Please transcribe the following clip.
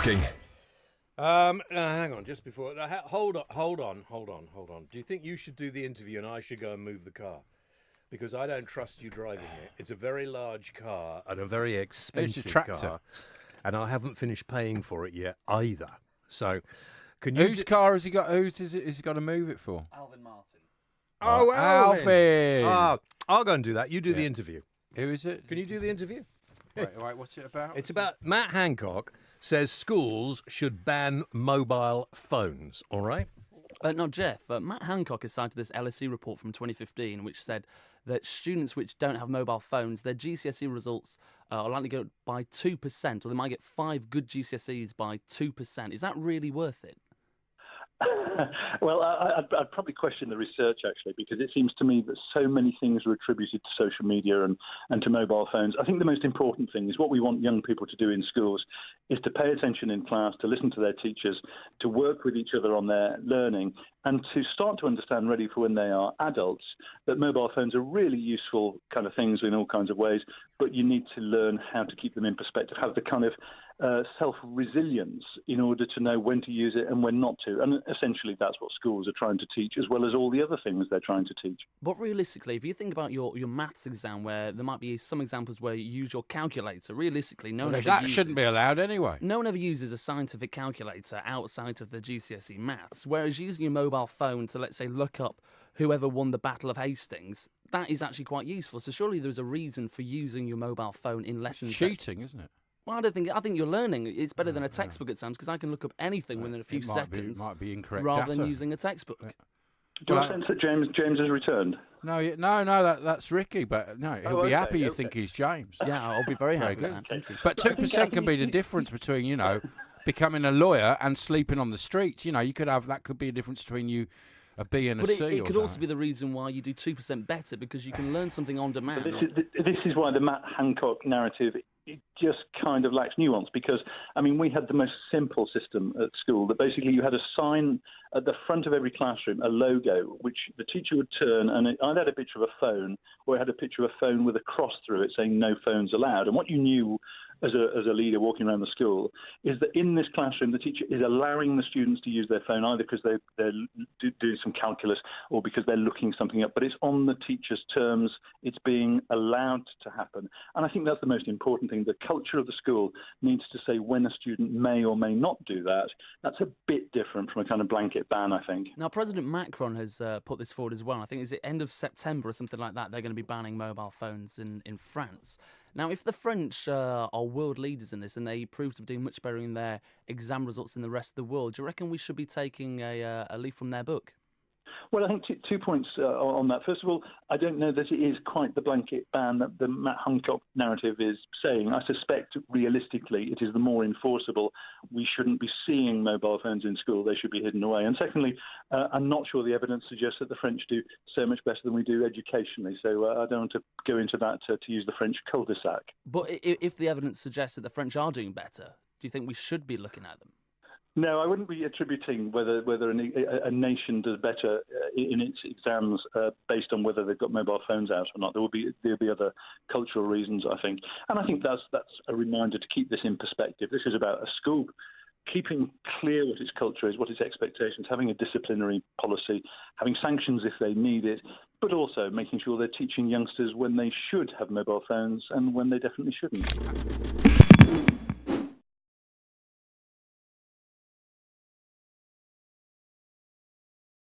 talking. Hang on, just before. Hold on. Do you think you should do the interview and I should go and move the car? Because I don't trust you driving it. It's a very large car and a very expensive car, and I haven't finished paying for it yet either. So, can you? Whose car has he got? Whose is he got to move it for? Alvin Martin. Oh, Alvin. I'll go and do that. You do the interview. Who is it? Can you do the interview? Right, what's it about? It's about Matt Hancock says schools should ban mobile phones. All right. No, Geoff, Matt Hancock has cited this LSE report from 2015, which said that students which don't have mobile phones, their GCSE results are likely to go by 2%, or they might get 5 good GCSEs by 2%. Is that really worth it? Well, I'd probably question the research, actually, because it seems to me that so many things are attributed to social media and to mobile phones. I think the most important thing is what we want young people to do in schools is to pay attention in class, to listen to their teachers, to work with each other on their learning, and to start to understand, ready for when they are adults, that mobile phones are really useful kind of things in all kinds of ways, but you need to learn how to keep them in perspective, have the kind of self-resilience in order to know when to use it and when not to. And essentially that's what schools are trying to teach, as well as all the other things they're trying to teach. But realistically, if you think about your maths exam, where there might be some examples where you use your calculator, realistically, that shouldn't be allowed anyway. No one ever uses a scientific calculator outside of the GCSE maths, whereas using your mobile phone to, let's say, look up whoever won the Battle of Hastings, that is actually quite useful. So surely there's a reason for using your mobile phone in lessons. Cheating, isn't it? Well, I think you're learning. It's better than a textbook at times, because I can look up anything within a few seconds. Might be incorrect rather data. than using a textbook. Do you sense that James has returned? No, that's Ricky, but no, he'll be happy you think he's James. Yeah, I'll be very happy good. with that. Thank you. But 2% can be the difference between, becoming a lawyer and sleeping on the streets. You could have that could be a difference between you a B and a C. But it could also be the reason why you do 2% better, because you can learn something on demand. This is why the Matt Hancock narrative, it just kind of lacks nuance, because, we had the most simple system at school, that basically you had a sign at the front of every classroom, a logo, which the teacher would turn, and it either had a picture of a phone or it had a picture of a phone with a cross through it saying no phones allowed. And what you knew as a leader walking around the school is that in this classroom, the teacher is allowing the students to use their phone either because they're doing some calculus or because they're looking something up, but it's on the teacher's terms. It's being allowed to happen. And I think that's the most important thing. The culture of the school needs to say when a student may or may not do that. That's a bit different from a kind of blanket ban, I think. Now, President Macron has put this forward as well. I think it's the end of September or something like that. They're going to be banning mobile phones in France. Now, if the French are world leaders in this and they prove to be doing much better in their exam results than the rest of the world, do you reckon we should be taking a leaf from their book? Well, I think 2 points on that. First of all, I don't know that it is quite the blanket ban that the Matt Hancock narrative is saying. I suspect, realistically, it is the more enforceable. We shouldn't be seeing mobile phones in school. They should be hidden away. And secondly, I'm not sure the evidence suggests that the French do so much better than we do educationally. So I don't want to go into that to use the French cul-de-sac. But if the evidence suggests that the French are doing better, do you think we should be looking at them? No, I wouldn't be attributing whether a nation does better in its exams based on whether they've got mobile phones out or not. There'll be other cultural reasons, I think, and I think that's a reminder to keep this in perspective. This is about a school keeping clear what its culture is, what its expectations, having a disciplinary policy, having sanctions if they need it, but also making sure they're teaching youngsters when they should have mobile phones and when they definitely shouldn't.